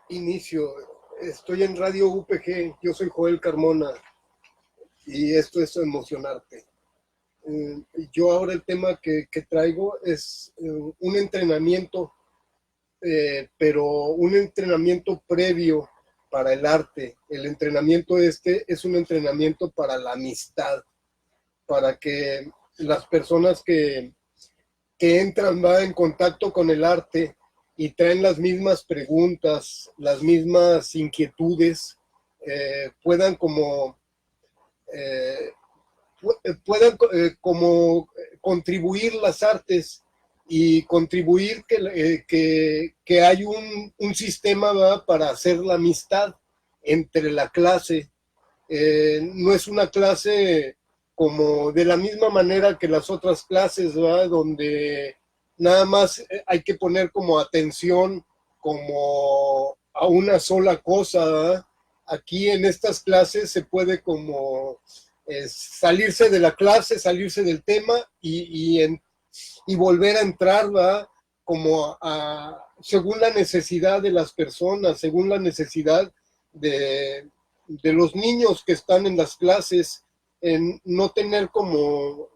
Inicio. Estoy en Radio UPG, yo soy Joel Carmona y esto es Emocionarte. Yo ahora el tema que traigo es un entrenamiento, pero un entrenamiento previo para el arte. El entrenamiento es un entrenamiento para la amistad, para que las personas que entran en contacto con el arte y traen las mismas preguntas, las mismas inquietudes, puedan como contribuir las artes y contribuir que hay un sistema, ¿verdad?, para hacer la amistad entre la clase. No es una clase como de la misma manera que las otras clases, ¿verdad?, donde nada más hay que poner como atención como a una sola cosa, ¿verdad? Aquí en estas clases se puede como salirse de la clase, salirse del tema y volver a entrar, ¿verdad?, como según la necesidad de las personas, según la necesidad de los niños que están en las clases, en no tener como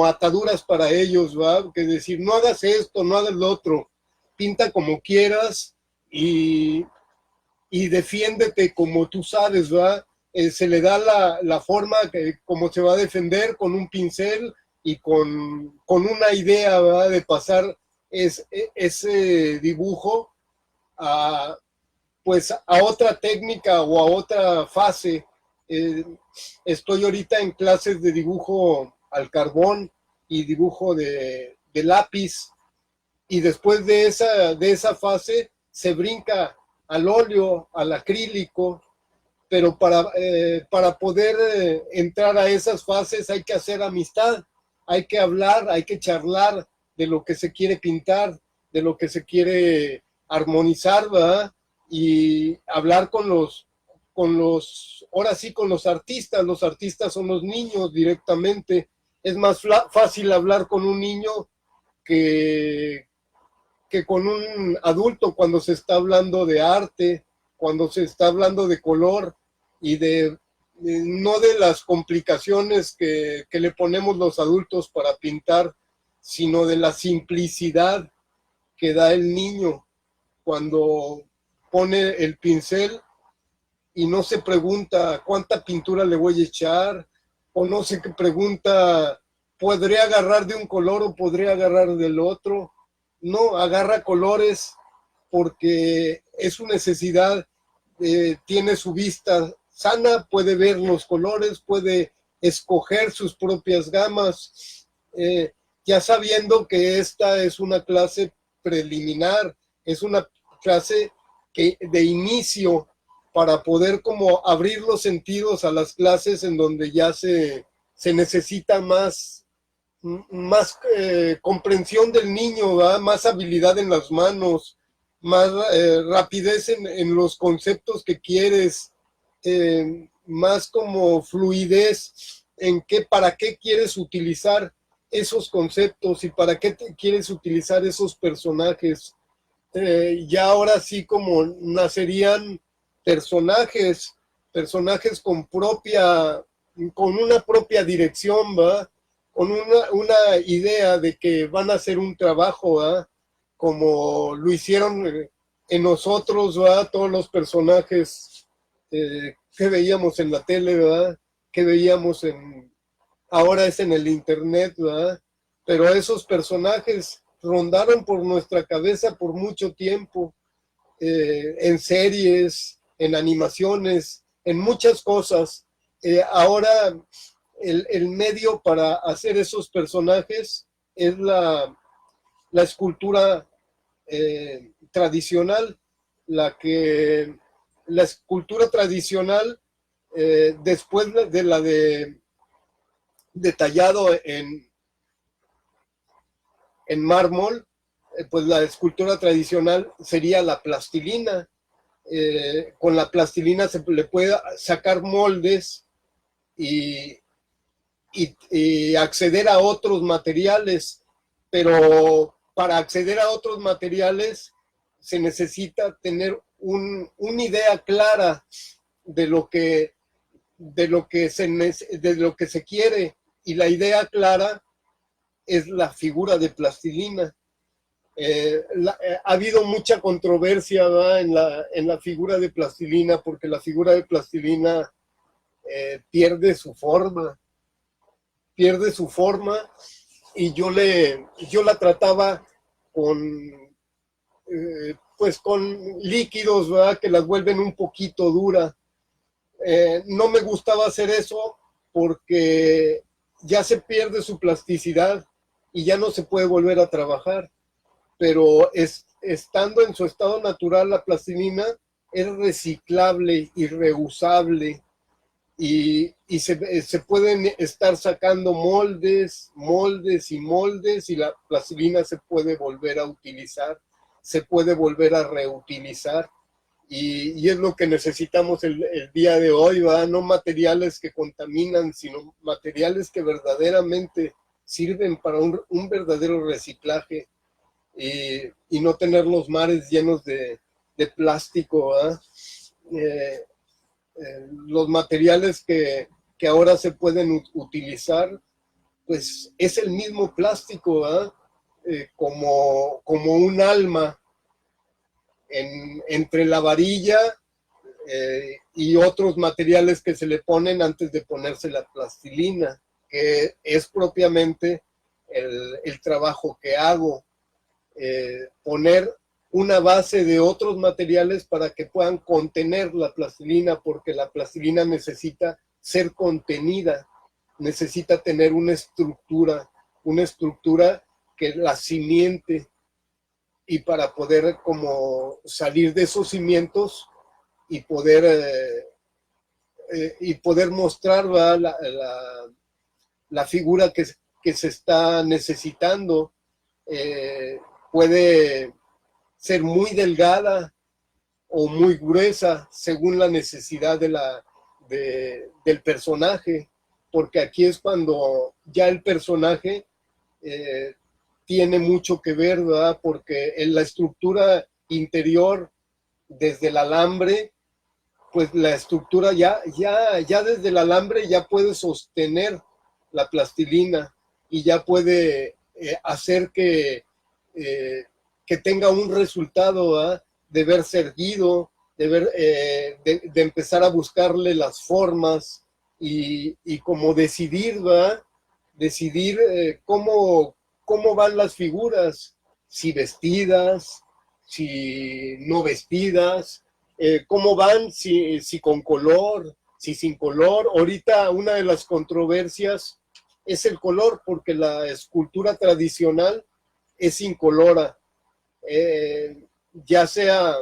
ataduras para ellos, ¿va? Que decir, no hagas esto, no hagas lo otro, pinta como quieras y defiéndete como tú sabes, ¿va? Se le da la forma como se va a defender con un pincel y con una idea, ¿va?, de pasar ese dibujo a, pues, a otra técnica o a otra fase. Estoy ahorita en clases de dibujo al carbón y dibujo de lápiz, y después de esa fase se brinca al óleo, al acrílico, pero para poder entrar a esas fases hay que hacer amistad, hay que hablar, hay que charlar de lo que se quiere pintar, de lo que se quiere armonizar, ¿verdad? Y hablar ahora sí, con los artistas son los niños directamente. Es más fácil hablar con un niño que con un adulto cuando se está hablando de arte, cuando se está hablando de color y no de las complicaciones que le ponemos los adultos para pintar, sino de la simplicidad que da el niño cuando pone el pincel y no se pregunta cuánta pintura le voy a echar, o no se pregunta, ¿podré agarrar de un color o podré agarrar del otro? No, agarra colores porque es su necesidad, tiene su vista sana, puede ver los colores, puede escoger sus propias gamas, ya sabiendo que esta es una clase preliminar, es una clase de inicio para poder como abrir los sentidos a las clases en donde ya se necesita más comprensión del niño, ¿verdad?, más habilidad en las manos, más rapidez en los conceptos que quieres, más como fluidez en para qué quieres utilizar esos conceptos y para qué quieres utilizar esos personajes. Ya ahora sí como nacerían personajes con una propia dirección, ¿va?, con una idea de que van a hacer un trabajo, ¿va?, como lo hicieron en nosotros, ¿va?, todos los personajes que veíamos en la tele, ¿va?, que veíamos ahora es en el internet, ¿va?, pero esos personajes rondaron por nuestra cabeza por mucho tiempo, en series, en animaciones, en muchas cosas. Ahora el medio para hacer esos personajes es la escultura tradicional, la escultura tradicional, después de la detallado en mármol, pues la escultura tradicional sería la plastilina. Con la plastilina se le puede sacar moldes y acceder a otros materiales, pero para acceder a otros materiales se necesita tener una idea clara de lo que, de lo que se quiere, y la idea clara es la figura de plastilina. Ha habido mucha controversia, ¿verdad?, en la figura de plastilina, porque la figura de plastilina pierde su forma, y yo la trataba con, pues con líquidos, ¿verdad?, que las vuelven un poquito dura. No me gustaba hacer eso porque ya se pierde su plasticidad y ya no se puede volver a trabajar. Pero estando en su estado natural, la plastilina es reciclable y reusable, y se pueden estar sacando moldes y la plastilina se puede volver a utilizar, se puede volver a reutilizar, y es lo que necesitamos el día de hoy, ¿verdad? No materiales que contaminan, sino materiales que verdaderamente sirven para un verdadero reciclaje, y no tener los mares llenos de plástico, ¿verdad? Los materiales que ahora se pueden utilizar, pues es el mismo plástico, ¿verdad? Como un alma entre la varilla y otros materiales que se le ponen antes de ponerse la plastilina, que es propiamente el trabajo que hago. Poner una base de otros materiales para que puedan contener la plastilina, porque la plastilina necesita ser contenida, necesita tener una estructura que la cimiente, y para poder como salir de esos cimientos y poder mostrar la figura que se está necesitando. Puede ser muy delgada o muy gruesa según la necesidad del personaje, porque aquí es cuando ya el personaje tiene mucho que ver, ¿verdad? Porque en la estructura interior, desde el alambre, pues la estructura ya desde el alambre ya puede sostener la plastilina, y ya puede hacer que tenga un resultado, ¿verdad?, de verse erguido, de empezar a buscarle las formas, y como decidir, ¿verdad?, decidir cómo van las figuras, si vestidas, si no vestidas, cómo van, si con color, si sin color. Ahorita una de las controversias es el color, porque la escultura tradicional es incolora. Ya sea,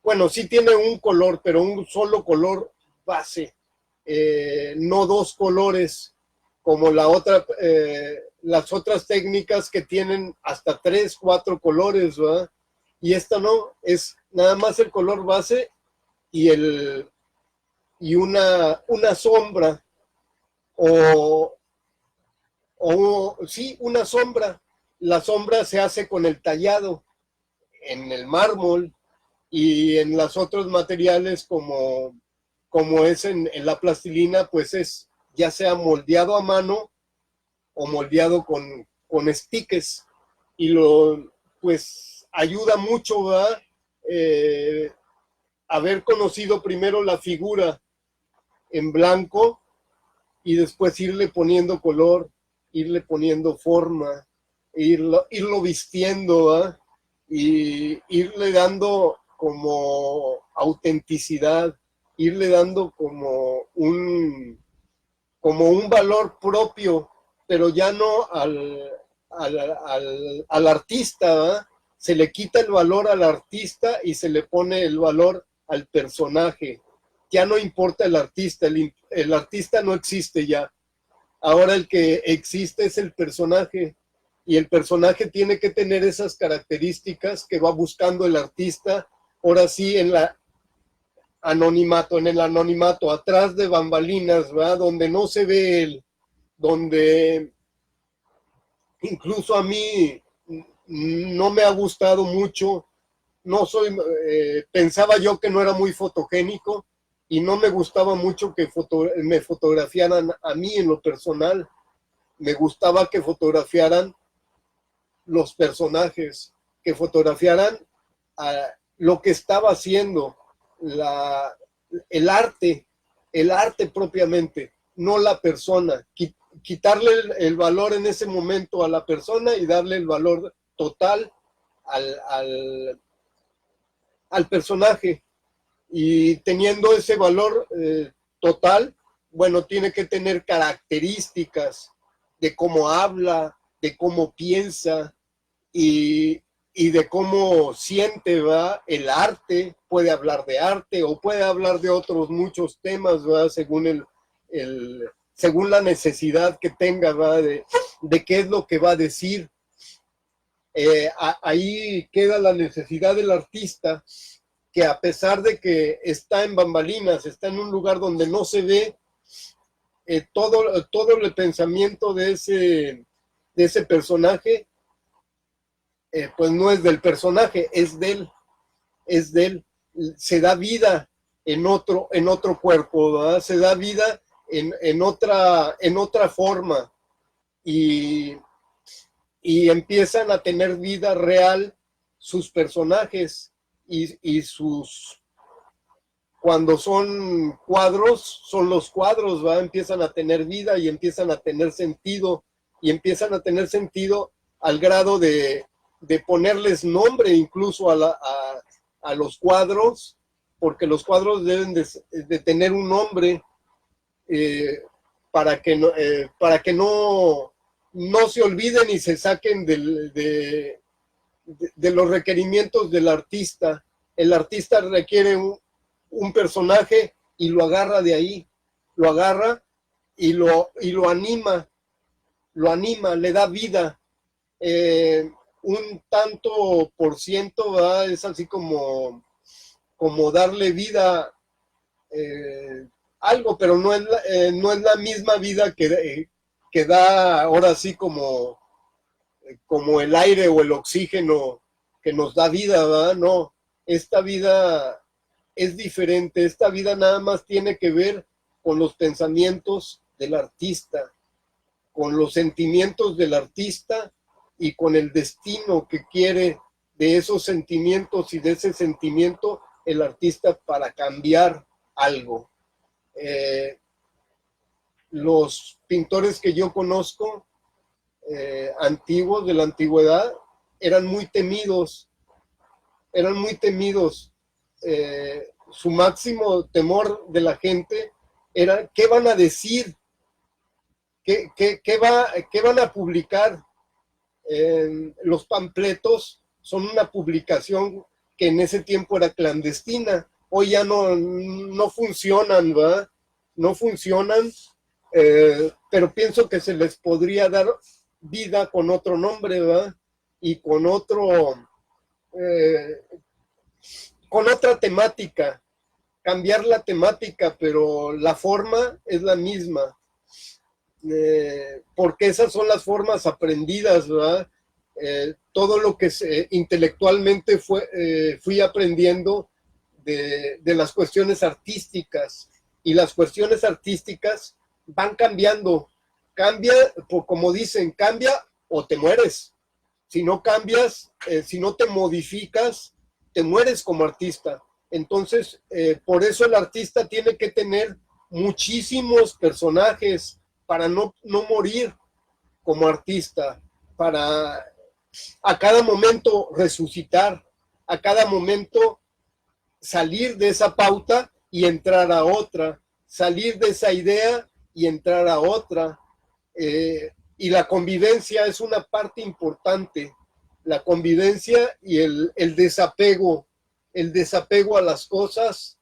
bueno, sí tiene un color, pero un solo color base, no dos colores, como las otras técnicas que tienen hasta 3, 4 colores, ¿verdad? Y esta no, es nada más el color base y una sombra, sí, una sombra. La sombra se hace con el tallado en el mármol y en los otros materiales, como es en la plastilina, pues es ya sea moldeado a mano o moldeado con estiques, y pues ayuda mucho, ¿verdad? Haber conocido primero la figura en blanco y después irle poniendo color, irle poniendo forma, irlo vistiendo, ¿verdad? Y irle dando como autenticidad, irle dando como un valor propio, pero ya no al artista, ¿verdad? Se le quita el valor al artista y se le pone el valor al personaje. Ya no importa el artista, el artista no existe ya. Ahora el que existe es el personaje, y el personaje tiene que tener esas características que va buscando el artista, ahora sí en el anonimato, atrás de bambalinas, ¿verdad? Donde no se ve él, donde incluso a mí no me ha gustado mucho no soy, pensaba yo que no era muy fotogénico y no me gustaba mucho que me fotografiaran a mí en lo personal. Me gustaba que fotografiaran los personajes, que fotografiaran lo que estaba haciendo, la, el arte, el arte propiamente, no la persona. Quitarle el valor en ese momento a la persona y darle el valor total al personaje. Y teniendo ese valor total, bueno, tiene que tener características de cómo habla, de cómo piensa y de cómo siente, ¿va? El arte. Puede hablar de arte o puede hablar de otros muchos temas, ¿va? Según la necesidad que tenga, ¿va? De qué es lo que va a decir. Ahí queda la necesidad del artista, que a pesar de que está en bambalinas, está en un lugar donde no se ve todo el pensamiento de ese personaje, pues no es del personaje, es de él. Se da vida en otro cuerpo, ¿verdad? Se da vida en otra forma y empiezan a tener vida real sus personajes y cuando son cuadros, son los cuadros, ¿va? Empiezan a tener vida y empiezan a tener sentido, al grado de ponerles nombre incluso a los cuadros, porque los cuadros deben de tener un nombre para que no se olviden y se saquen de los requerimientos del artista. El artista requiere un personaje y lo agarra de ahí, lo agarra y lo anima, le da vida. Un tanto por ciento, ¿verdad? Es así como darle vida algo, pero no es la misma vida que da ahora sí como el aire o el oxígeno que nos da vida, ¿verdad? No, esta vida es diferente, esta vida nada más tiene que ver con los pensamientos del artista, con los sentimientos del artista y con el destino que quiere de esos sentimientos y de ese sentimiento el artista para cambiar algo. Los pintores que yo conozco, antiguos, de la antigüedad, eran muy temidos. Su máximo temor de la gente era qué van a decir, qué van a publicar. Los panfletos son una publicación que en ese tiempo era clandestina. Hoy ya no funcionan, ¿verdad? No funcionan, pero pienso que se les podría dar vida con otro nombre, ¿verdad? Y con otra temática, cambiar la temática, pero la forma es la misma, porque esas son las formas aprendidas, ¿verdad? Todo lo que intelectualmente fui aprendiendo de las cuestiones artísticas, y las cuestiones artísticas van cambiando, como dicen, cambia o te mueres. Si no cambias, si no te modificas, te mueres como artista. Entonces, por eso el artista tiene que tener muchísimos personajes para no morir como artista, para a cada momento resucitar, a cada momento salir de esa pauta y entrar a otra, salir de esa idea y entrar a otra. Y la convivencia es una parte importante, la convivencia y el desapego a las cosas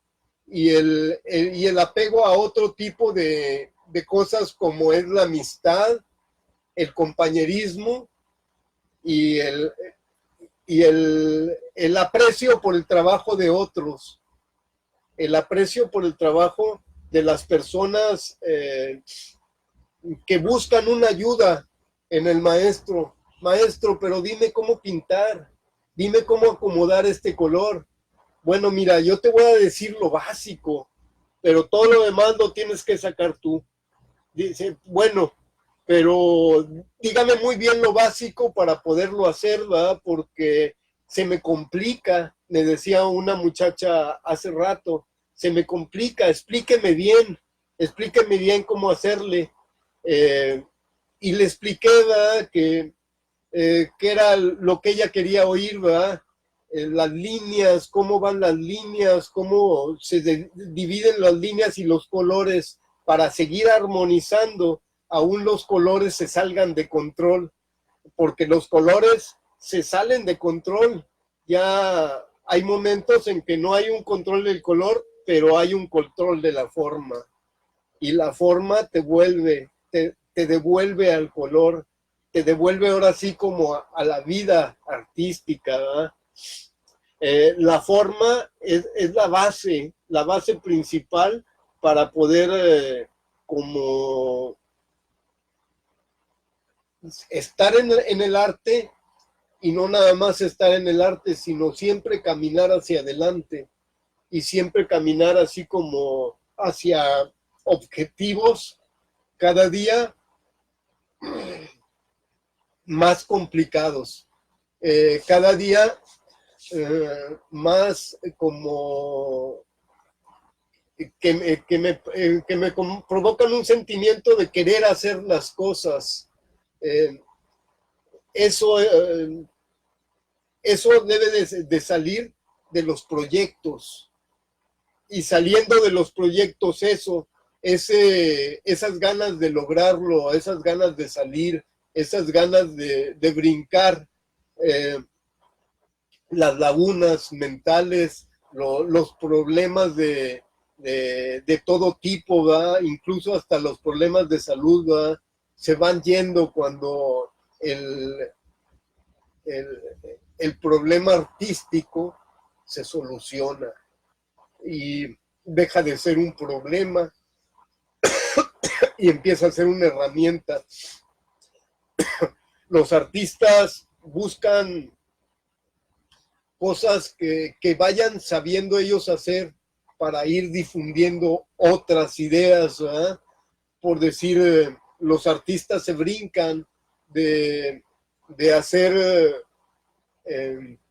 y el apego a otro tipo de cosas, como es la amistad, el compañerismo y el aprecio por el trabajo de otros, el aprecio por el trabajo de las personas que buscan una ayuda en el maestro. Maestro, pero dime cómo pintar, dime cómo acomodar este color. Bueno, mira, yo te voy a decir lo básico, pero todo lo demás lo tienes que sacar tú. Dice, bueno, pero dígame muy bien lo básico para poderlo hacer, ¿verdad? Porque se me complica, me decía una muchacha hace rato, se me complica, explíqueme bien cómo hacerle. Y le expliqué, ¿verdad? Que era lo que ella quería oír, ¿verdad? Las líneas, cómo van las líneas, cómo se dividen las líneas y los colores para seguir armonizando, aún los colores se salgan de control, porque los colores se salen de control. Ya hay momentos en que no hay un control del color, pero hay un control de la forma. Y la forma te devuelve al color, te devuelve ahora sí como a la vida artística, ¿verdad? La forma es la base principal para poder como estar en el arte y no nada más estar en el arte, sino siempre caminar hacia adelante y siempre caminar así como hacia objetivos cada día más complicados, cada día más como que me provocan un sentimiento de querer hacer las cosas. Eh, eso, eso debe de salir de los proyectos. Y saliendo de los proyectos, esas ganas de lograrlo, esas ganas de salir, esas ganas de brincar, las lagunas mentales, los problemas de todo tipo, ¿verdad? Incluso hasta los problemas de salud, ¿verdad? Se van yendo cuando el, el problema artístico se soluciona y deja de ser un problema y empieza a ser una herramienta. Los artistas buscan cosas que vayan sabiendo ellos hacer para ir difundiendo otras ideas, ¿verdad? Por decir, los artistas se brincan de hacer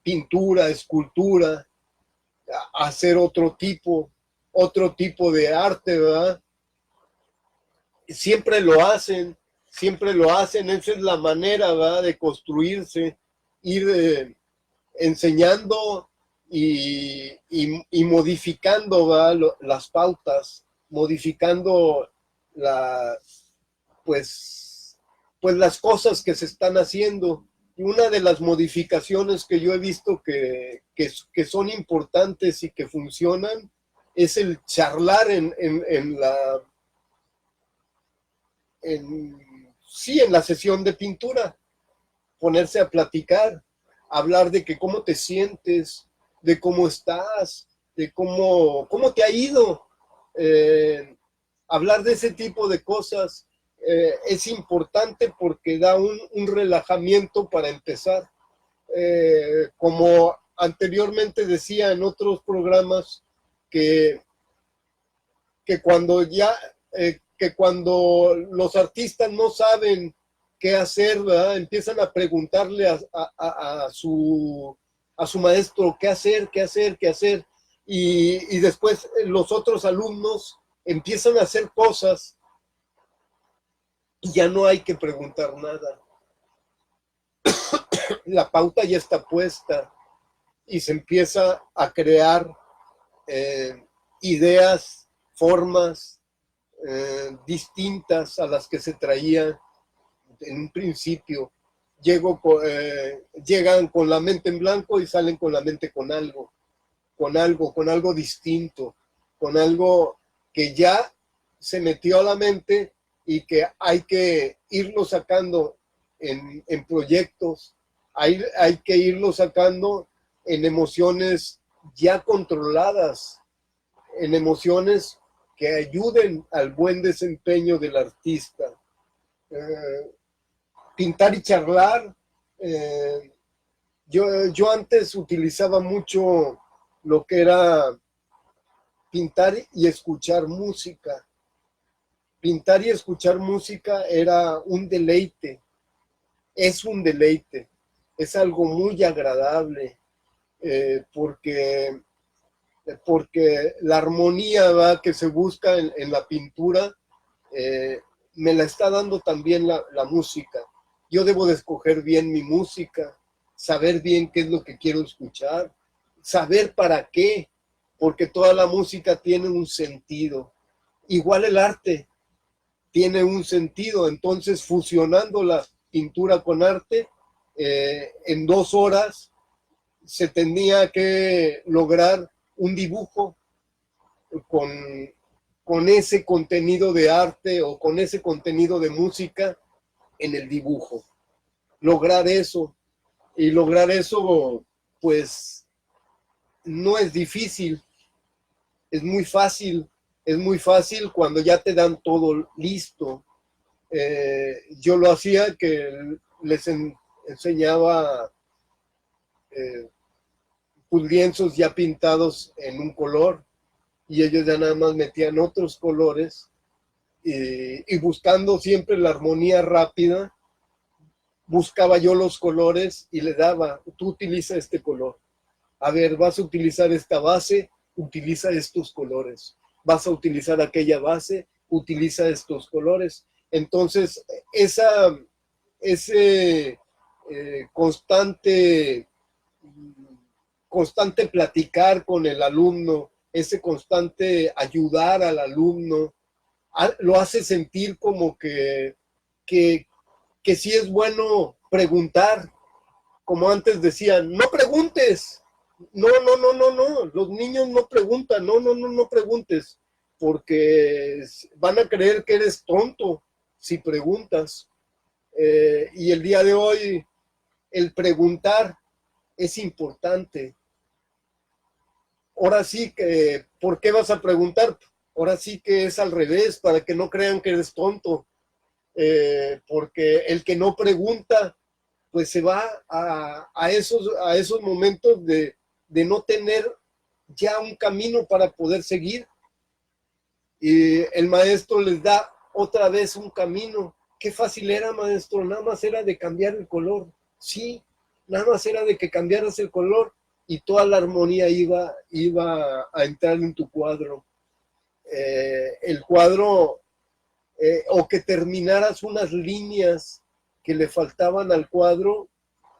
pintura, escultura, a hacer otro tipo de arte, ¿verdad? Siempre lo hacen, esa es la manera, ¿verdad? De construirse, ir enseñando y modificando, ¿verdad? Las pautas, modificando pues, pues las cosas que se están haciendo. Y una de las modificaciones que yo he visto que son importantes y que funcionan es el charlar sí, en la sesión de pintura, ponerse a platicar, hablar de que cómo te sientes, de cómo estás, de cómo te ha ido. Hablar de ese tipo de cosas es importante porque da un relajamiento para empezar. Como anteriormente decía en otros programas, que, que cuando ya, que cuando los artistas no saben qué hacer, ¿verdad? Empiezan a preguntarle a su maestro qué hacer, qué hacer, qué hacer. Y después los otros alumnos empiezan a hacer cosas y ya no hay que preguntar nada. La pauta ya está puesta y se empieza a crear ideas, formas distintas a las que se traía en un principio. Llegan con la mente en blanco y salen con la mente con algo distinto, con algo que ya se metió a la mente y que hay que irlo sacando en proyectos, hay que irlo sacando en emociones ya controladas, en emociones que ayuden al buen desempeño del artista. Pintar y charlar Yo antes utilizaba mucho lo que era pintar y escuchar música. Pintar y escuchar música era un deleite, es un deleite, es algo muy agradable, porque la armonía, ¿va?, que se busca en la pintura, eh, me la está dando también la música. Yo debo de escoger bien mi música, saber bien qué es lo que quiero escuchar, saber para qué, porque toda la música tiene un sentido. Igual el arte tiene un sentido, entonces fusionando la pintura con arte, en 2 horas se tenía que lograr un dibujo con, con ese contenido de arte o con ese contenido de música en el dibujo. Lograr eso, pues no es difícil, es muy fácil cuando ya te dan todo listo. Yo lo hacía que les enseñaba lienzos ya pintados en un color y ellos ya nada más metían otros colores y buscando siempre la armonía rápida, buscaba yo los colores y le daba, tú utiliza este color. A ver, vas a utilizar esta base, utiliza estos colores. Vas a utilizar aquella base, utiliza estos colores. Entonces, ese constante platicar con el alumno, ese constante ayudar al alumno, lo hace sentir como que, que sí es bueno preguntar, como antes decían, no preguntes, no, los niños no preguntan, no preguntes, porque van a creer que eres tonto si preguntas. Y el día de hoy, el preguntar es importante. Ahora sí que, ¿por qué vas a preguntar? Ahora sí que es al revés, para que no crean que eres tonto. Porque el que no pregunta, pues se va a esos momentos de no tener ya un camino para poder seguir. Y el maestro les da otra vez un camino. Qué fácil era, maestro, nada más era de cambiar el color. Sí, nada más era de que cambiaras el color y toda la armonía iba a entrar en tu cuadro. El cuadro, o que terminaras unas líneas que le faltaban al cuadro,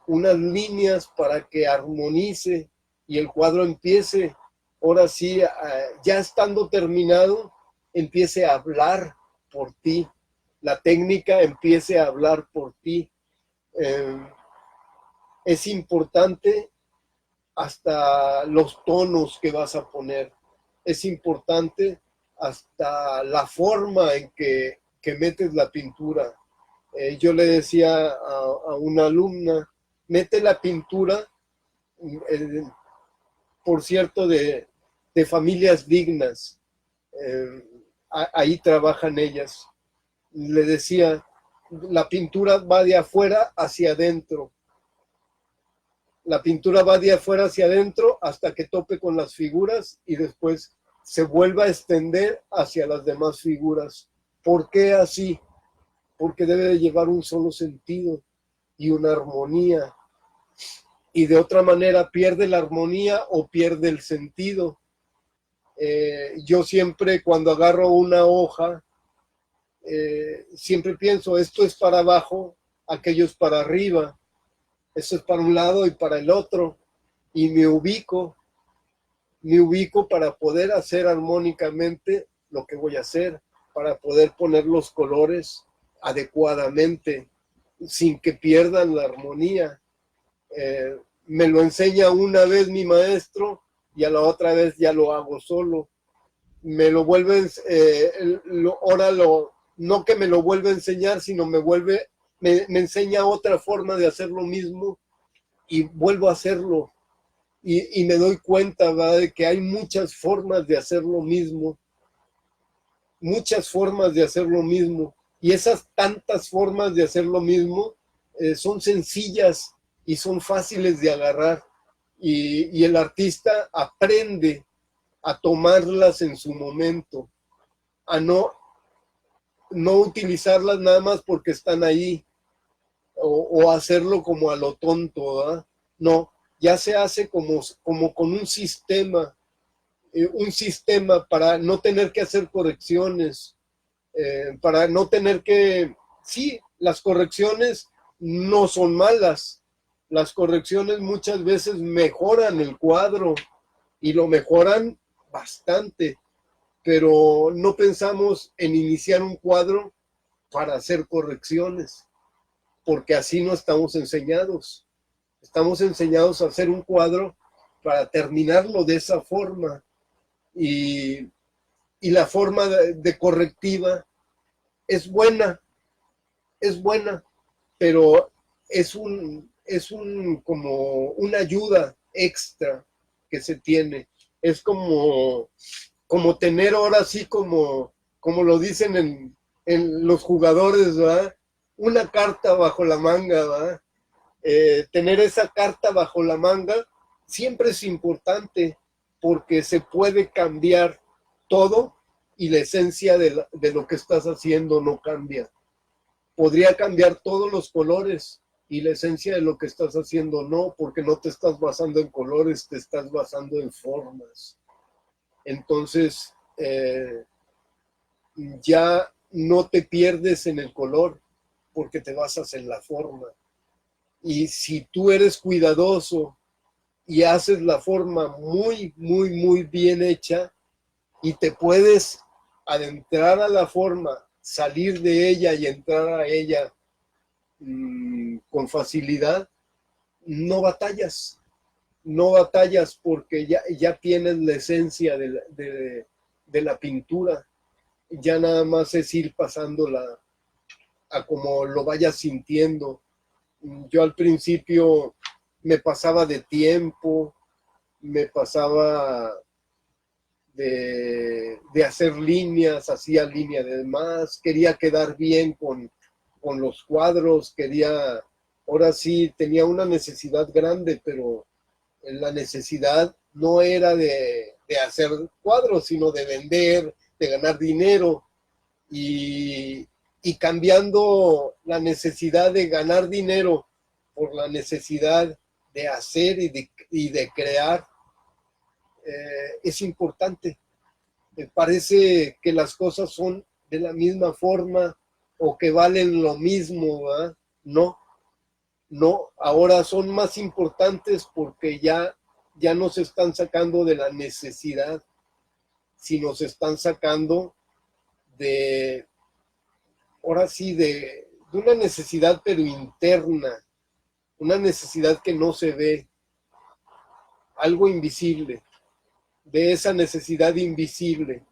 unas líneas para que armonice y el cuadro empiece, ahora sí, ya estando terminado, empiece a hablar por ti, la técnica empiece a hablar por ti. Es importante hasta los tonos que vas a poner, es importante hasta la forma en que metes la pintura. Yo le decía a una alumna, mete la pintura, eh, por cierto, de familias dignas. Ahí trabajan ellas. Le decía, la pintura va de afuera hacia adentro. La pintura va de afuera hacia adentro hasta que tope con las figuras y después se vuelva a extender hacia las demás figuras. ¿Por qué así? Porque debe de llevar un solo sentido y una armonía. Y de otra manera pierde la armonía o pierde el sentido. Yo siempre cuando agarro una hoja, siempre pienso, esto es para abajo, aquello es para arriba, esto es para un lado y para el otro, y me ubico para poder hacer armónicamente lo que voy a hacer, para poder poner los colores adecuadamente, sin que pierdan la armonía. Me lo enseña una vez mi maestro y a la otra vez ya lo hago solo. Me lo vuelven, no que me lo vuelva a enseñar, sino me enseña otra forma de hacer lo mismo y vuelvo a hacerlo. Y me doy cuenta, ¿verdad?, de que hay muchas formas de hacer lo mismo, muchas formas de hacer lo mismo. Y esas tantas formas de hacer lo mismo son sencillas y son fáciles de agarrar y el artista aprende a tomarlas en su momento, a no utilizarlas nada más porque están ahí o hacerlo como a lo tonto, ¿verdad? No, ya se hace como con un sistema para no tener que hacer correcciones, para no tener que, sí, las correcciones no son malas, las correcciones muchas veces mejoran el cuadro y lo mejoran bastante, pero no pensamos en iniciar un cuadro para hacer correcciones, porque así no estamos enseñados. Estamos enseñados a hacer un cuadro para terminarlo de esa forma y, y la forma de correctiva es buena, pero es como una ayuda extra que se tiene. Es como tener ahora sí, como lo dicen en los jugadores, ¿verdad? Una carta bajo la manga, ¿verdad? Tener esa carta bajo la manga siempre es importante porque se puede cambiar todo y la esencia de lo que estás haciendo no cambia. Podría cambiar todos los colores y la esencia de lo que estás haciendo no, porque no te estás basando en colores, te estás basando en formas. Entonces, ya no te pierdes en el color porque te basas en la forma. Y si tú eres cuidadoso y haces la forma muy, muy, muy bien hecha y te puedes adentrar a la forma, salir de ella y entrar a ella con facilidad, no batallas. No batallas porque ya tienes la esencia de la pintura. Ya nada más es ir pasándola a como lo vayas sintiendo. Yo al principio me pasaba de tiempo, me pasaba de hacer líneas, hacía línea de más, quería quedar bien con los cuadros, ahora sí, tenía una necesidad grande, pero la necesidad no era de hacer cuadros, sino de vender, de ganar dinero y cambiando la necesidad de ganar dinero por la necesidad de hacer y de crear, es importante. Me parece que las cosas son de la misma forma o que valen lo mismo, ¿verdad? No, no, ahora son más importantes porque ya no se están sacando de la necesidad, sino se están sacando de, ahora sí, de una necesidad pero interna, una necesidad que no se ve, algo invisible, de esa necesidad invisible,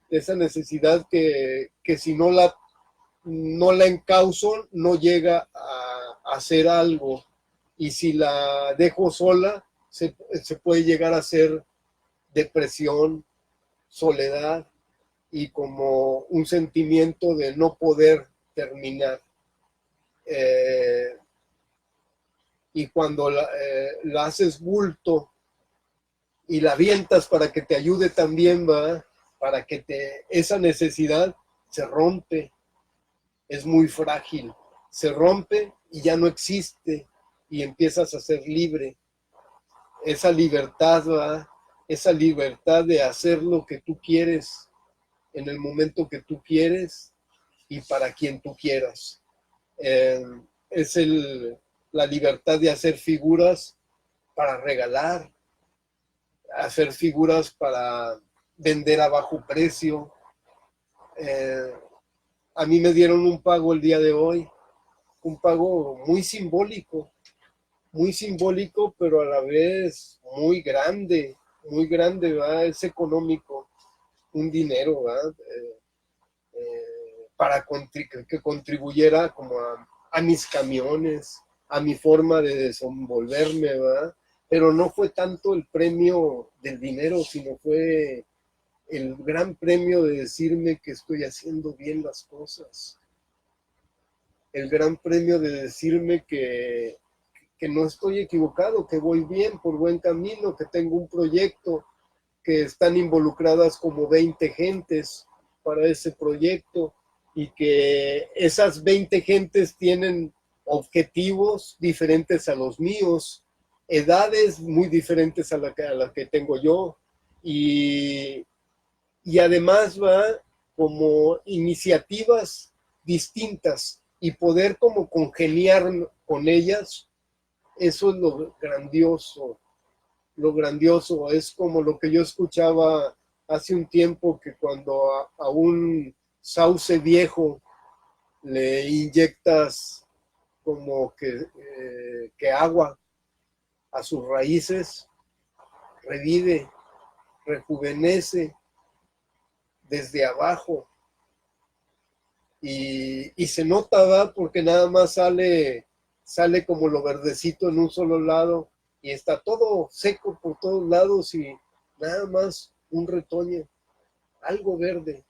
de esa necesidad que si no la encauzo, no llega a hacer algo. Y si la dejo sola, se puede llegar a hacer depresión, soledad y como un sentimiento de no poder terminar. Y cuando la haces bulto y la avientas para que te ayude también, ¿va? Para que esa necesidad se rompe, es muy frágil, se rompe y ya no existe y empiezas a ser libre. Esa libertad, ¿va? Esa libertad de hacer lo que tú quieres en el momento que tú quieres y para quien tú quieras. Es la libertad de hacer figuras para regalar, hacer figuras para vender a bajo precio. A mí me dieron un pago el día de hoy, un pago muy simbólico, pero a la vez muy grande, ¿verdad? Es económico, un dinero, ¿verdad? Para que contribuyera como a mis camiones, a mi forma de desenvolverme, ¿verdad? Pero no fue tanto el premio del dinero, sino fue el gran premio de decirme que estoy haciendo bien las cosas. El gran premio de decirme que que no estoy equivocado, que voy bien, por buen camino, que tengo un proyecto, que están involucradas como 20 gentes para ese proyecto y que esas 20 gentes tienen objetivos diferentes a los míos, edades muy diferentes a la que tengo yo y además va como iniciativas distintas y poder como congeniar con ellas, eso es lo grandioso. Lo grandioso es como lo que yo escuchaba hace un tiempo, que cuando a un sauce viejo le inyectas como que agua a sus raíces, revive, rejuvenece desde abajo y se nota, ¿va? Porque nada más sale como lo verdecito en un solo lado y está todo seco por todos lados y nada más un retoño, algo verde.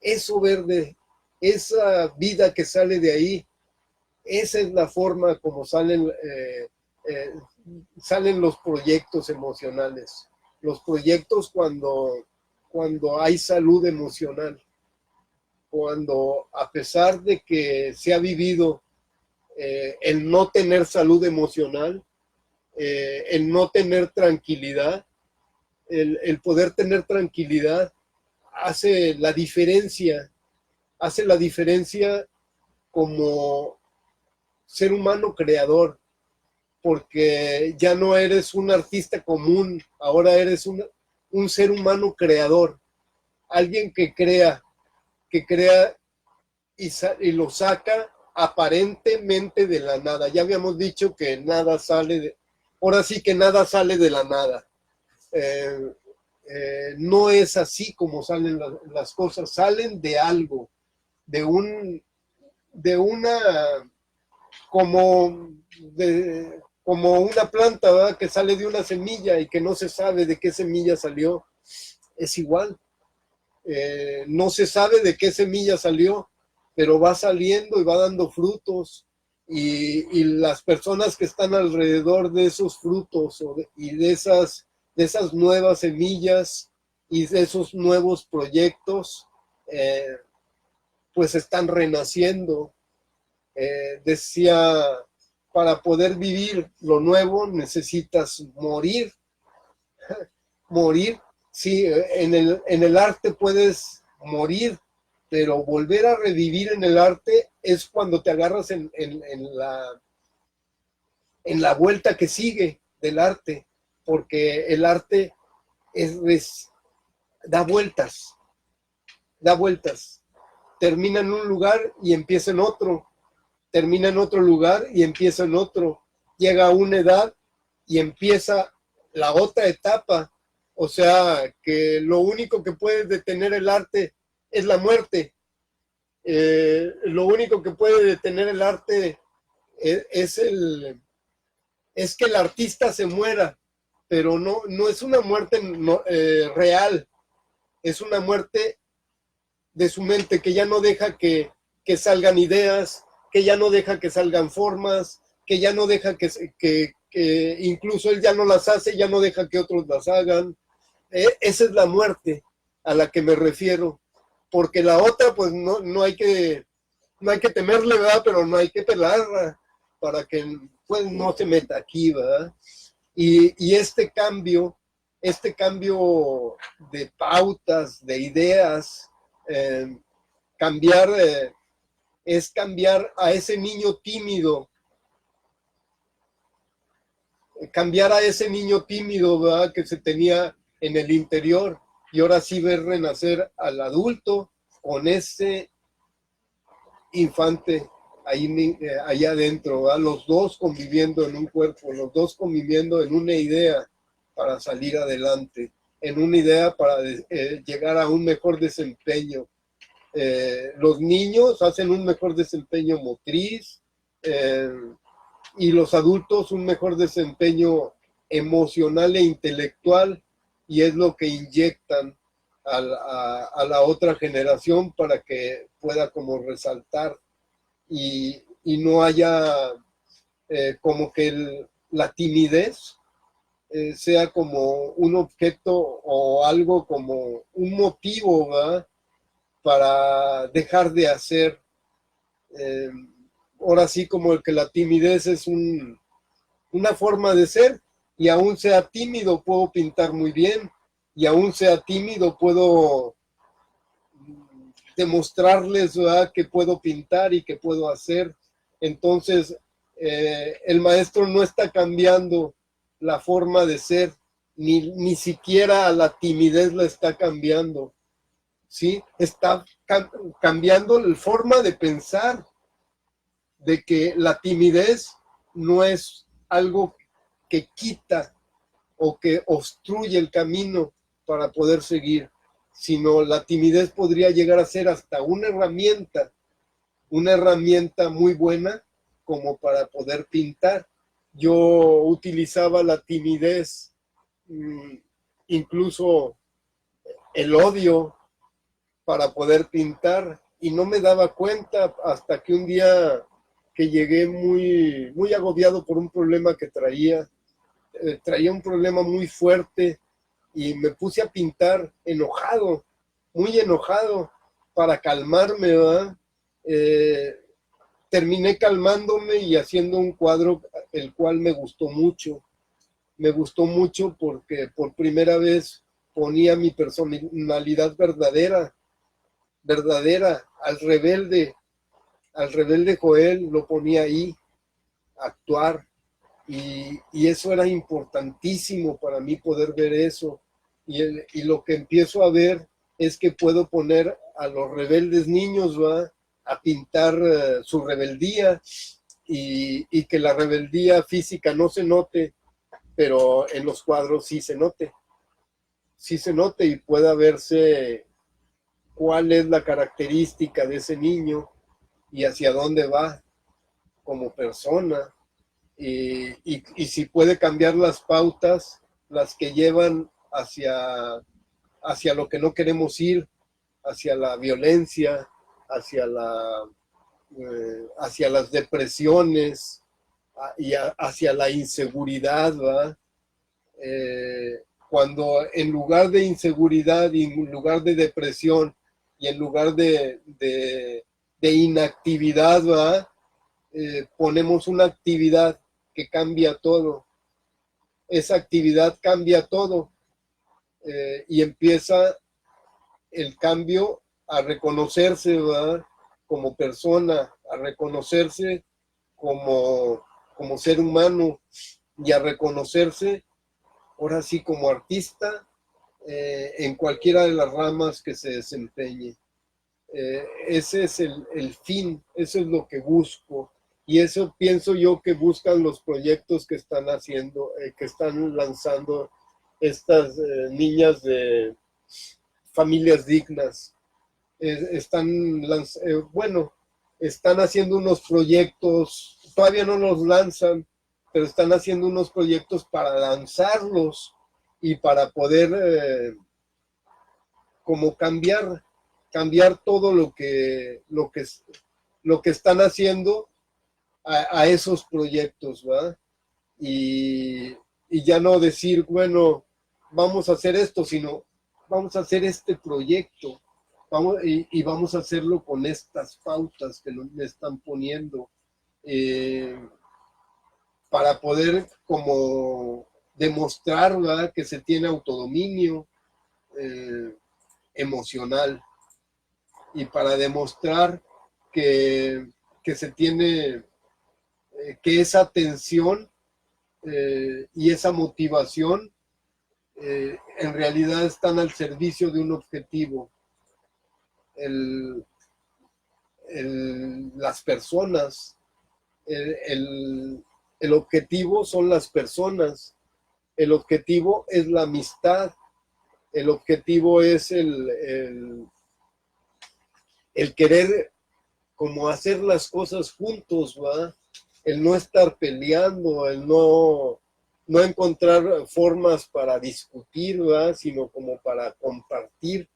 Eso verde, esa vida que sale de ahí, esa es la forma como salen los proyectos emocionales. Los proyectos cuando hay salud emocional, cuando a pesar de que se ha vivido el no tener salud emocional, el no tener tranquilidad, el poder tener tranquilidad hace la diferencia como ser humano creador, porque ya no eres un artista común, ahora eres un ser humano creador, alguien que crea y lo saca aparentemente de la nada. Ya habíamos dicho que nada ahora sí que nada sale de la nada. No es así como salen las cosas, salen de algo, de una, como, como una planta, ¿verdad? Que sale de una semilla y que no se sabe de qué semilla salió, es igual. No se sabe de qué semilla salió, pero va saliendo y va dando frutos y las personas que están alrededor de esos frutos y de esas nuevas semillas y de esos nuevos proyectos, pues están renaciendo. Decía, para poder vivir lo nuevo necesitas morir. Morir, sí, en el arte puedes morir, pero volver a revivir en el arte es cuando te agarras en la vuelta que sigue del arte, porque el arte da vueltas, da vueltas. Termina en un lugar y empieza en otro, termina en otro lugar y empieza en otro. Llega a una edad y empieza la otra etapa. O sea, que lo único que puede detener el arte es la muerte. Lo único que puede detener el arte es que el artista se muera, pero no es una muerte real, es una muerte de su mente que ya no deja que salgan ideas, que ya no deja que salgan formas, que ya no deja que incluso él ya no las hace, ya no deja que otros las hagan. Esa es la muerte a la que me refiero, porque la otra pues no hay que temerle, ¿verdad? Pero no hay que pelarla para que pues no se meta aquí, ¿verdad? Y este cambio de pautas, de ideas, cambiar, es cambiar a ese niño tímido, ¿verdad? Que se tenía en el interior y ahora sí ver renacer al adulto con ese infante allá adentro, ¿verdad? Los dos conviviendo en un cuerpo, los dos conviviendo en una idea para salir adelante, en una idea para llegar a un mejor desempeño. Los niños hacen un mejor desempeño motriz, y los adultos un mejor desempeño emocional e intelectual, y es lo que inyectan a la otra generación para que pueda como resaltar y no haya como que la timidez sea como un objeto o algo como un motivo, ¿verdad?, para dejar de hacer. Eh, Ahora sí, como el que la timidez es una forma de ser, y aún sea tímido puedo pintar muy bien, y aún sea tímido puedo demostrarles, ¿verdad?, que puedo pintar y que puedo hacer. Entonces, el maestro no está cambiando la forma de ser, ni siquiera la timidez la está cambiando, ¿sí? Está cambiando la forma de pensar, de que la timidez no es algo que quita o que obstruye el camino para poder seguir, sino la timidez podría llegar a ser hasta una herramienta muy buena como para poder pintar. Yo utilizaba la timidez, incluso el odio, para poder pintar, y no me daba cuenta hasta que un día que llegué muy agobiado por un problema que traía un problema muy fuerte, y me puse a pintar enojado, muy enojado, para calmarme, ¿verdad? Eh, Terminé calmándome y haciendo un cuadro el cual me gustó mucho. Me gustó mucho porque por primera vez ponía mi personalidad verdadera, al rebelde Joel lo ponía ahí, a actuar, y eso era importantísimo para mí poder ver eso, y lo que empiezo a ver es que puedo poner a los rebeldes niños, ¿va?, a pintar su rebeldía, y que la rebeldía física no se note, pero en los cuadros sí se note, y pueda verse cuál es la característica de ese niño y hacia dónde va como persona, y si puede cambiar las pautas, las que llevan hacia lo que no queremos ir, hacia la violencia, hacia, hacia las depresiones, y hacia la inseguridad, ¿va? Cuando en lugar de inseguridad y en lugar de depresión y en lugar de inactividad, ¿va?, ponemos una actividad que cambia todo. Esa actividad cambia todo, y empieza el cambio a reconocerse, ¿verdad?, como persona, a reconocerse como ser humano, y a reconocerse ahora sí como artista, en cualquiera de las ramas que se desempeñe. Ese es el fin, eso es lo que busco, y eso pienso yo que buscan los proyectos que están haciendo, que están lanzando estas niñas de familias dignas. Bueno, están haciendo unos proyectos, todavía no los lanzan, pero están haciendo unos proyectos para lanzarlos y para poder como cambiar todo lo que están haciendo a esos proyectos, ¿va? Y ya no decir, bueno, vamos a hacer esto, sino vamos a hacer este proyecto, y vamos a hacerlo con estas pautas que me están poniendo, eh, para poder como demostrar, ¿verdad?, que se tiene autodominio emocional, y para demostrar que, que se tiene, que esa tensión y esa motivación en realidad están al servicio de un objetivo. El, las personas, el, el, el objetivo son las personas, el objetivo es la amistad, el objetivo es el querer como hacer las cosas juntos, ¿va? El no estar peleando, el no encontrar formas para discutir, ¿va?, sino como para compartir,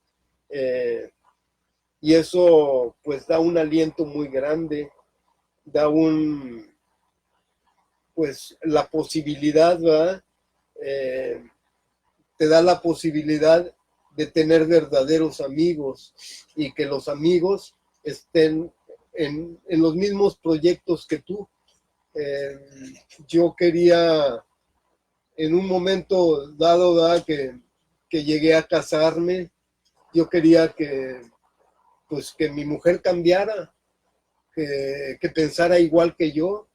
y eso pues da un aliento muy grande, da pues la posibilidad, ¿verdad? Te da la posibilidad de tener verdaderos amigos y que los amigos estén en los mismos proyectos que tú. Yo quería, en un momento dado, ¿verdad? Que llegué a casarme, yo quería pues, que mi mujer cambiara, que pensara igual que yo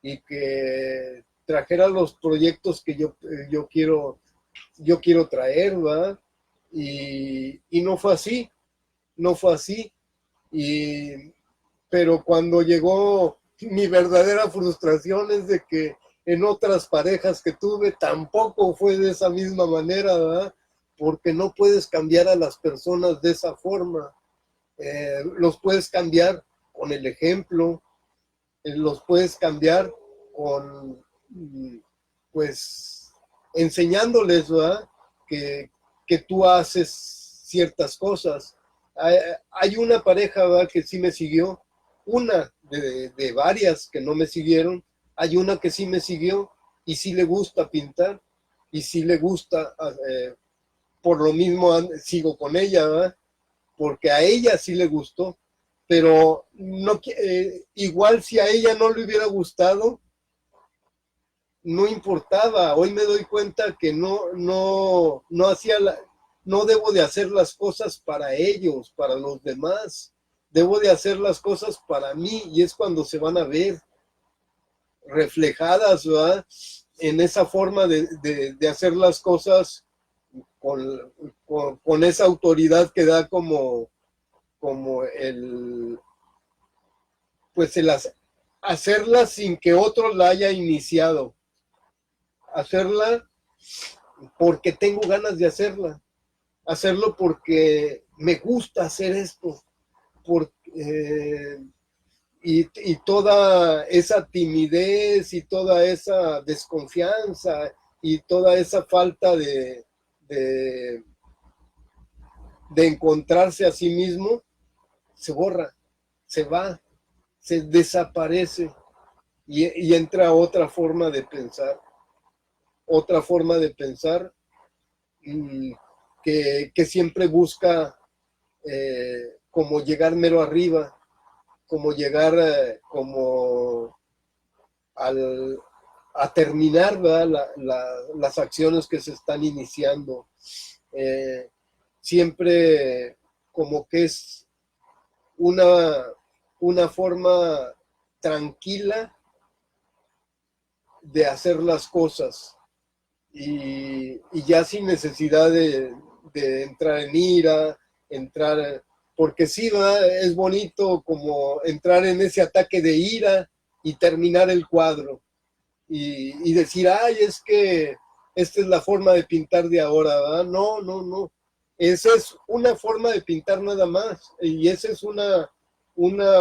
y que trajera los proyectos que yo quiero traer, ¿verdad? Y no fue así, no fue así. Pero cuando llegó mi verdadera frustración es de que en otras parejas que tuve tampoco fue de esa misma manera, ¿verdad? Porque no puedes cambiar a las personas de esa forma. Los puedes cambiar con el ejemplo, los puedes cambiar con, pues, enseñándoles, ¿verdad? Que tú haces ciertas cosas. Hay una pareja, ¿verdad? Que sí me siguió, una de varias que no me siguieron, hay una que sí me siguió y sí le gusta pintar y sí le gusta, por lo mismo sigo con ella, ¿verdad? Porque a ella sí le gustó, pero no, igual si a ella no le hubiera gustado, no importaba. Hoy me doy cuenta que no debo de hacer las cosas para ellos, para los demás. Debo de hacer las cosas para mí y es cuando se van a ver reflejadas, ¿verdad? En esa forma de hacer las cosas con esa autoridad que da como pues hacerla sin que otro la haya iniciado. Hacerla porque tengo ganas de hacerla. Hacerlo porque me gusta hacer esto. Y toda esa timidez y toda esa desconfianza y toda esa falta de encontrarse a sí mismo se borra, se va, se desaparece y entra otra forma de pensar. Otra forma de pensar que siempre busca como llegar mero arriba, como llegar a terminar, ¿verdad? Las acciones que se están iniciando. Siempre como que es una forma tranquila de hacer las cosas y ya sin necesidad de entrar en ira, porque sí, ¿verdad? Es bonito como entrar en ese ataque de ira y terminar el cuadro y decir, ay, es que esta es la forma de pintar de ahora, ¿verdad? No, no, no. Esa es una forma de pintar nada más y esa es una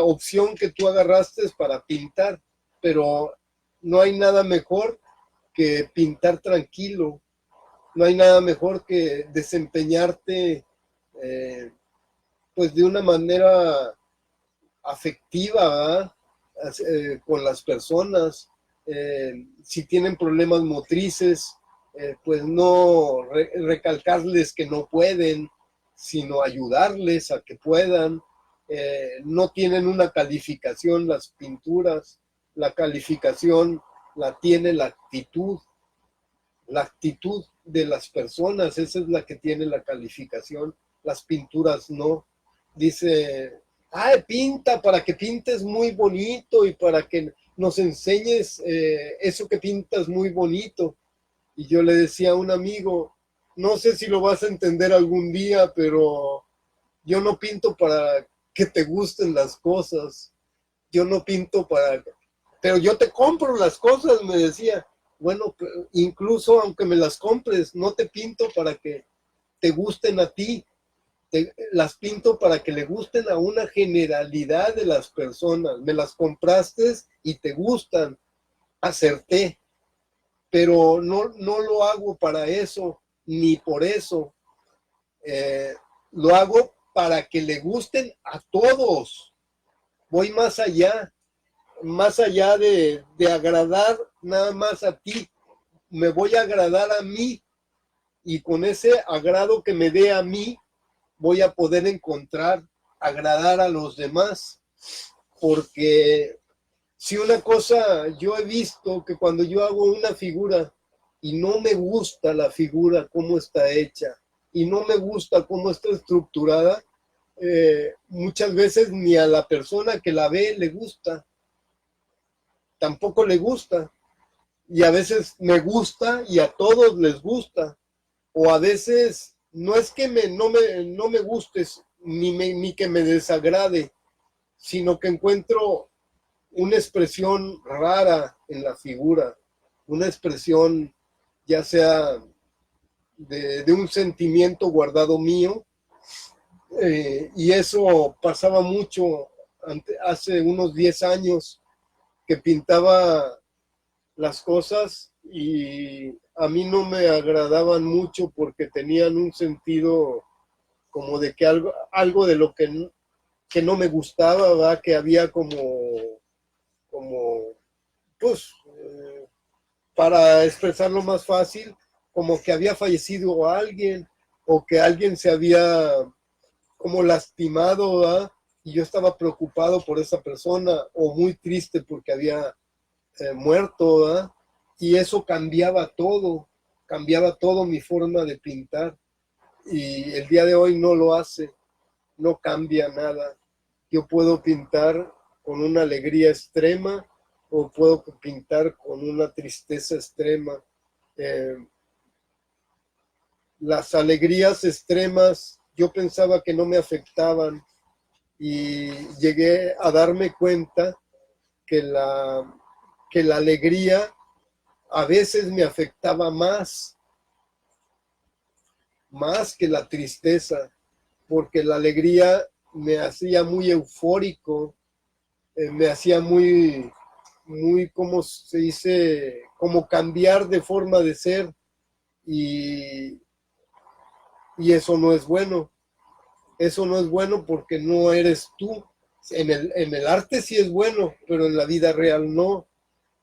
opción que tú agarraste para pintar, pero no hay nada mejor que pintar tranquilo, no hay nada mejor que desempeñarte pues de una manera afectiva, ¿verdad? Con las personas. Si tienen problemas motrices, pues no recalcarles que no pueden, sino ayudarles a que puedan. No tienen una calificación las pinturas, la calificación la tiene la actitud de las personas, esa es la que tiene la calificación, las pinturas no. Dice, pinta para que pintes muy bonito y para que nos enseñes eso que pintas muy bonito. Y yo le decía a un amigo, no sé si lo vas a entender algún día, pero yo no pinto para que te gusten las cosas, yo no pinto pero yo te compro las cosas, me decía. Bueno, incluso aunque me las compres, no te pinto para que te gusten a ti, las pinto para que le gusten a una generalidad de las personas. Me las compraste y te gustan, acerté, pero no lo hago para eso, ni por eso. Lo hago para que le gusten a todos. Voy más allá. más allá de agradar nada más a ti, me voy a agradar a mí y con ese agrado que me dé a mí voy a poder encontrar, agradar a los demás. Porque si una cosa, yo he visto que cuando yo hago una figura y no me gusta la figura, cómo está hecha, y no me gusta cómo está estructurada, muchas veces ni a la persona que la ve le gusta, tampoco le gusta. Y a veces me gusta y a todos les gusta. O a veces no es que no me gustes ni que me desagrade, sino que encuentro una expresión rara en la figura, una expresión ya sea de un sentimiento guardado mío, y eso pasaba mucho hace unos 10 años que pintaba las cosas y a mí no me agradaban mucho porque tenían un sentido como de que algo de lo que no me gustaba, ¿verdad? Que había como pues, para expresarlo más fácil, como que había fallecido alguien o que alguien se había como lastimado, ¿verdad? Y yo estaba preocupado por esa persona o muy triste porque había muerto, ¿verdad? Y eso cambiaba todo mi forma de pintar. Y el día de hoy no lo hace, no cambia nada. Yo puedo pintar con una alegría extrema o puedo pintar con una tristeza extrema. Eh, las alegrías extremas yo pensaba que no me afectaban y llegué a darme cuenta que que la alegría a veces me afectaba más que la tristeza, porque la alegría me hacía muy eufórico, me hacía muy, ¿cómo se dice? Como cambiar de forma de ser y, y eso no es bueno. Eso no es bueno porque no eres tú. En el arte sí es bueno, pero en la vida real no.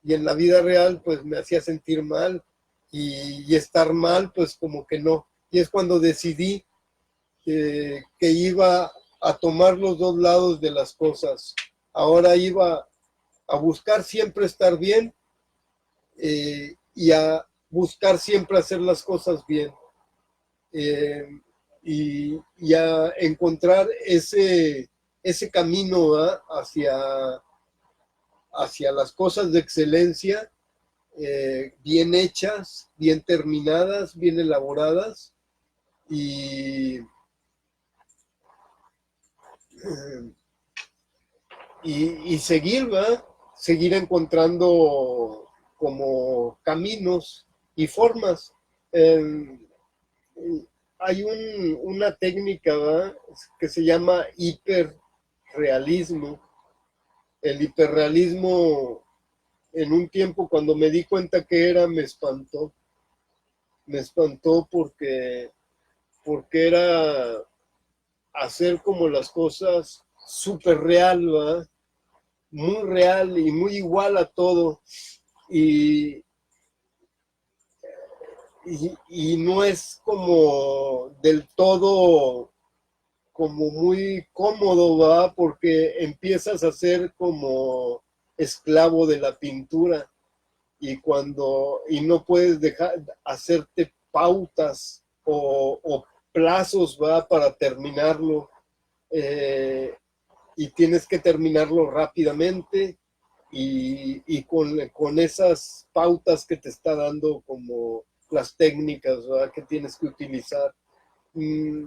Y en la vida real pues me hacía sentir mal y estar mal pues como que no. Y es cuando decidí que iba a tomar los dos lados de las cosas. Ahora iba a buscar siempre estar bien y a buscar siempre hacer las cosas bien. Eh, y a encontrar ese camino hacia las cosas de excelencia, bien hechas, bien terminadas, bien elaboradas y seguir, ¿va? Seguir encontrando como caminos y formas. Eh, hay una técnica, ¿va? Que se llama hiperrealismo. El hiperrealismo, en un tiempo cuando me di cuenta que era, me espantó porque era hacer como las cosas súper real, ¿va? Muy real y muy igual a todo. Y, y no es como del todo como muy cómodo, ¿va? Porque empiezas a ser como esclavo de la pintura y no puedes dejar hacerte pautas o plazos, ¿va? Para terminarlo. Eh, y tienes que terminarlo rápidamente y con esas pautas que te está dando como las técnicas, ¿verdad? Que tienes que utilizar. Mm,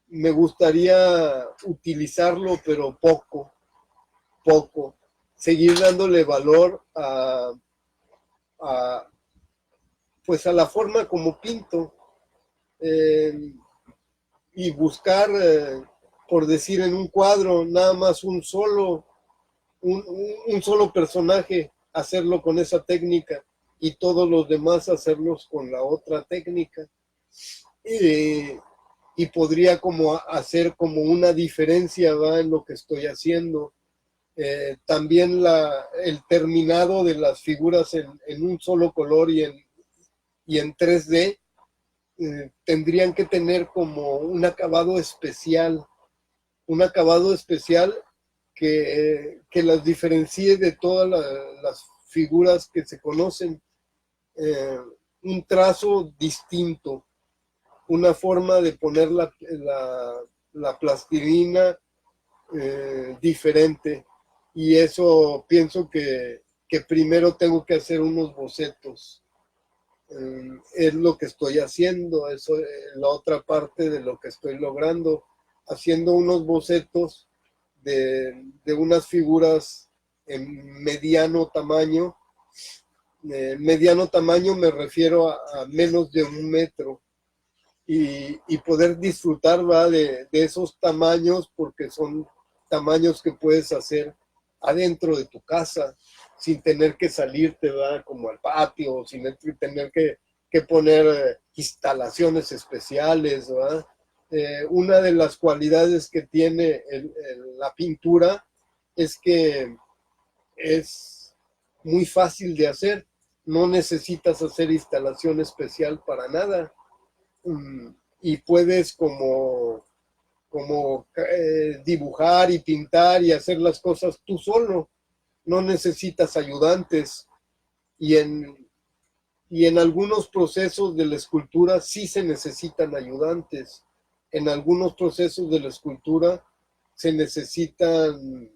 me gustaría utilizarlo, pero poco. Seguir dándole valor a, pues a la forma como pinto eh, y buscar, por decir en un cuadro, nada más un solo personaje, hacerlo con esa técnica y todos los demás hacerlos con la otra técnica. Y, y podría como hacer como una diferencia, ¿va? En lo que estoy haciendo. También el terminado de las figuras en un solo color y en 3D tendrían que tener como un acabado especial que las diferencie de todas las figuras que se conocen, un trazo distinto, una forma de poner la plastilina diferente. Y eso pienso que primero tengo que hacer unos bocetos. Es lo que estoy haciendo, eso es la otra parte de lo que estoy logrando, haciendo unos bocetos de unas figuras en mediano tamaño. Mediano tamaño me refiero a menos de 1 metro, y poder disfrutar, ¿va?, de esos tamaños, porque son tamaños que puedes hacer adentro de tu casa sin tener que salirte, ¿va?, como al patio, sin tener que poner instalaciones especiales, ¿va? Una de las cualidades que tiene la pintura es que es muy fácil de hacer, no necesitas hacer instalación especial para nada, y puedes como dibujar y pintar y hacer las cosas tú solo, no necesitas ayudantes, y en algunos procesos de la escultura sí se necesitan ayudantes, en algunos procesos de la escultura se necesitan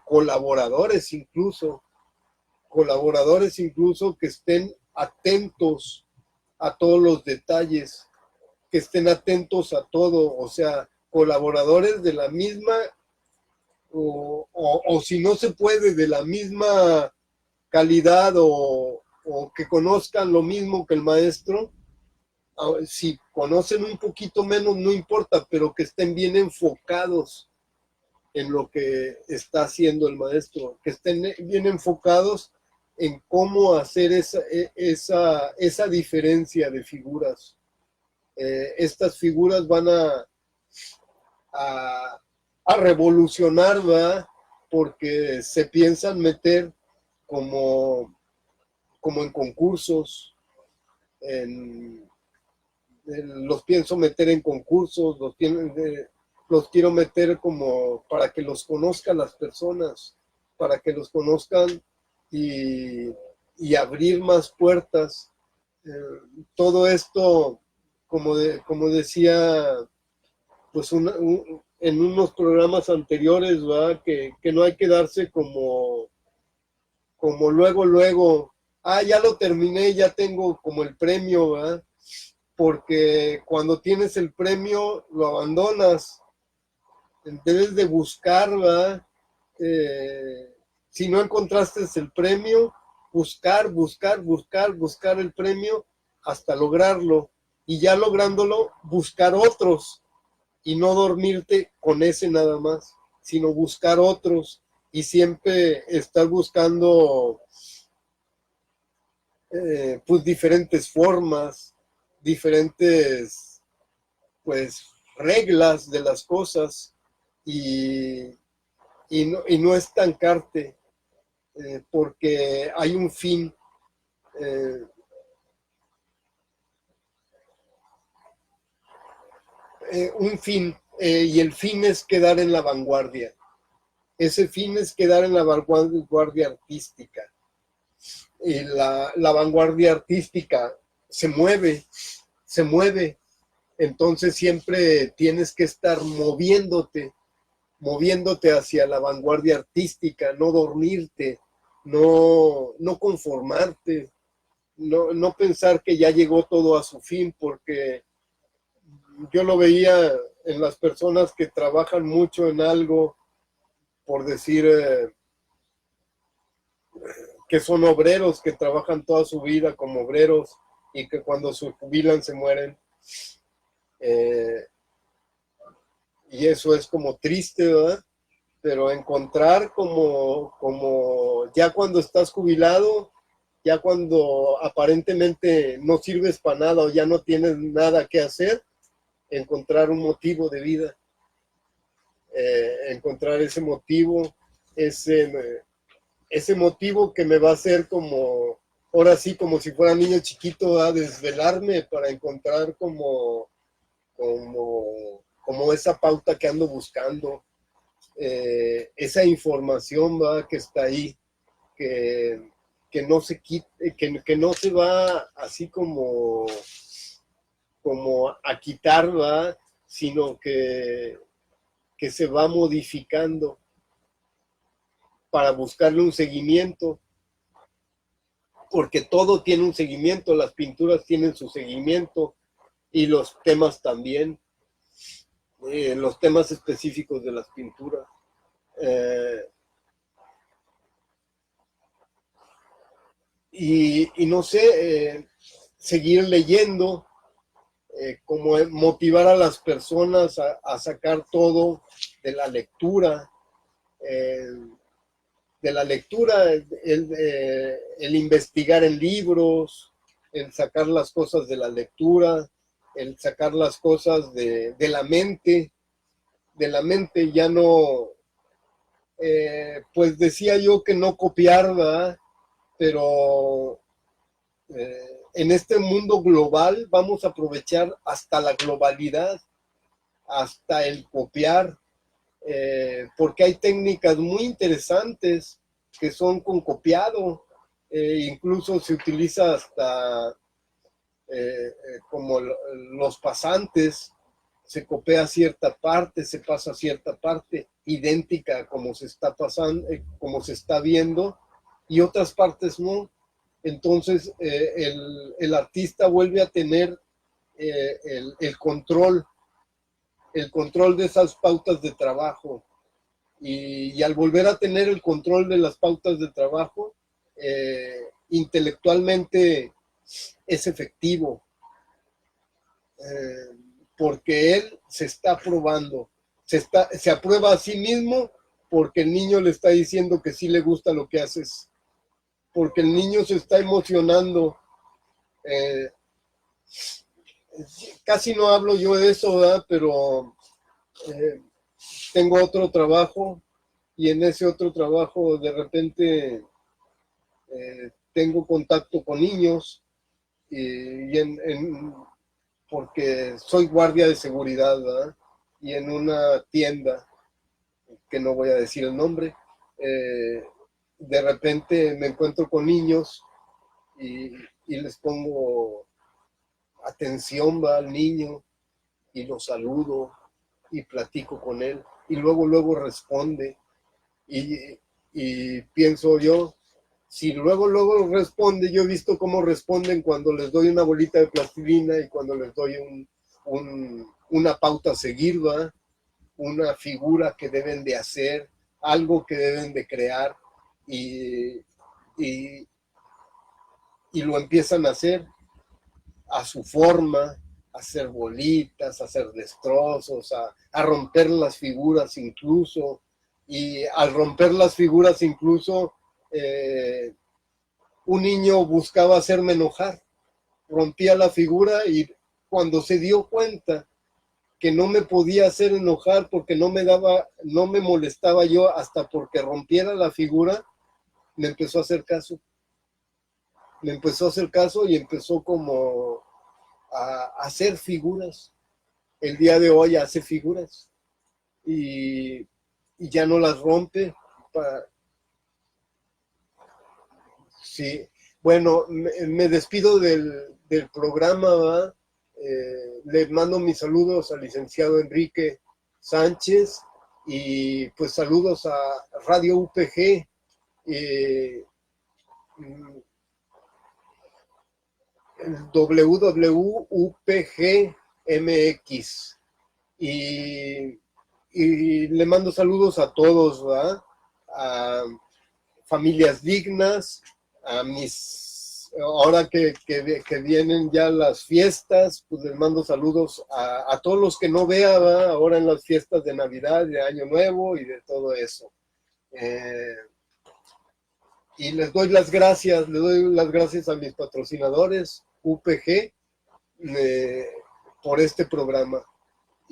colaboradores incluso que estén atentos a todos los detalles, que estén atentos a todo, o sea, colaboradores de la misma, o si no se puede, de la misma calidad, o que conozcan lo mismo que el maestro. Si conocen un poquito menos, no importa, pero que estén bien enfocados en lo que está haciendo el maestro, que estén bien enfocados en cómo hacer esa diferencia de figuras. Estas figuras van a revolucionar, ¿va?, porque se piensan meter como en concursos, los pienso meter en concursos, los quiero meter como para que los conozcan las personas, para que los conozcan y abrir más puertas. Todo esto, como decía, pues en unos programas anteriores, ¿va?, que no hay que darse como luego, ya lo terminé, ya tengo como el premio, ¿va?, porque cuando tienes el premio lo abandonas. Debes de buscar, ¿va?, si no encontraste el premio, buscar el premio hasta lograrlo, y ya lográndolo, buscar otros, y no dormirte con ese nada más, sino buscar otros, y siempre estar buscando pues diferentes formas, diferentes pues reglas de las cosas, y no estancarte, porque hay un fin. Y el fin es quedar en la vanguardia. Ese fin es quedar en la vanguardia artística. Y la vanguardia artística se mueve, entonces siempre tienes que estar moviéndote hacia la vanguardia artística, no dormirte, no conformarte, no pensar que ya llegó todo a su fin, porque yo lo veía en las personas que trabajan mucho en algo, por decir que son obreros, que trabajan toda su vida como obreros y que cuando se jubilan se mueren. Y eso es como triste, ¿verdad? Pero encontrar como ya cuando estás jubilado, ya cuando aparentemente no sirves para nada o ya no tienes nada que hacer, encontrar un motivo de vida, encontrar ese motivo ese motivo que me va a hacer como, ahora sí, como si fuera niño chiquito, a desvelarme para encontrar como esa pauta que ando buscando, esa información, ¿va? Que está ahí, que no se quite, que no se va así como a quitar, ¿va? Sino que se va modificando para buscarle un seguimiento, porque todo tiene un seguimiento, las pinturas tienen su seguimiento y los temas también, los temas específicos de las pinturas. Y no sé, seguir leyendo, como motivar a las personas a sacar todo de la lectura, el investigar en libros, el sacar las cosas de la lectura, el sacar las cosas de la mente ya no, pues decía yo que no copiar, ¿verdad? Pero en este mundo global vamos a aprovechar hasta la globalidad, hasta el copiar, porque hay técnicas muy interesantes que son con copiado, incluso se utiliza hasta como los pasantes, se copia cierta parte, se pasa cierta parte idéntica como se está pasando, como se está viendo, y otras partes no. Entonces el artista vuelve a tener el control de esas pautas de trabajo, y al volver a tener el control de las pautas de trabajo, intelectualmente es efectivo, porque él se está probando, se aprueba a sí mismo porque el niño le está diciendo que sí le gusta lo que haces, porque el niño se está emocionando. Casi no hablo yo de eso, ¿verdad? Pero tengo otro trabajo, y en ese otro trabajo de repente tengo contacto con niños, porque soy guardia de seguridad, ¿verdad? Y en una tienda, que no voy a decir el nombre, de repente me encuentro con niños y les pongo atención, va, al niño, y lo saludo y platico con él, y luego responde, y pienso yo, si luego responde, yo he visto cómo responden cuando les doy una bolita de plastilina y cuando les doy una pauta a seguir, ¿va? Una figura que deben de hacer, algo que deben de crear, y, y, y lo empiezan a hacer a su forma, a hacer bolitas, a hacer destrozos, a romper las figuras incluso, y al romper las figuras incluso, un niño buscaba hacerme enojar, rompía la figura, y cuando se dio cuenta que no me podía hacer enojar porque no me molestaba yo hasta porque rompiera la figura, me empezó a hacer caso. Me empezó a hacer caso y empezó como a hacer figuras. El día de hoy hace figuras y ya no las rompe. Sí. Bueno, me despido del programa, ¿va? Le mando mis saludos al licenciado Enrique Sánchez, y pues saludos a Radio UPG, WWUPGMX, y le mando saludos a todos, ¿va? A familias dignas, a ahora que vienen ya las fiestas, pues les mando saludos a todos los que no vea, ¿va? Ahora en las fiestas de Navidad, de Año Nuevo y de todo eso. Y les doy las gracias a mis patrocinadores, UPG, por este programa.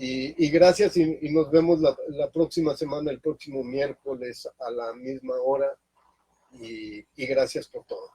Y gracias y nos vemos la próxima semana, el próximo miércoles a la misma hora. Y gracias por todo.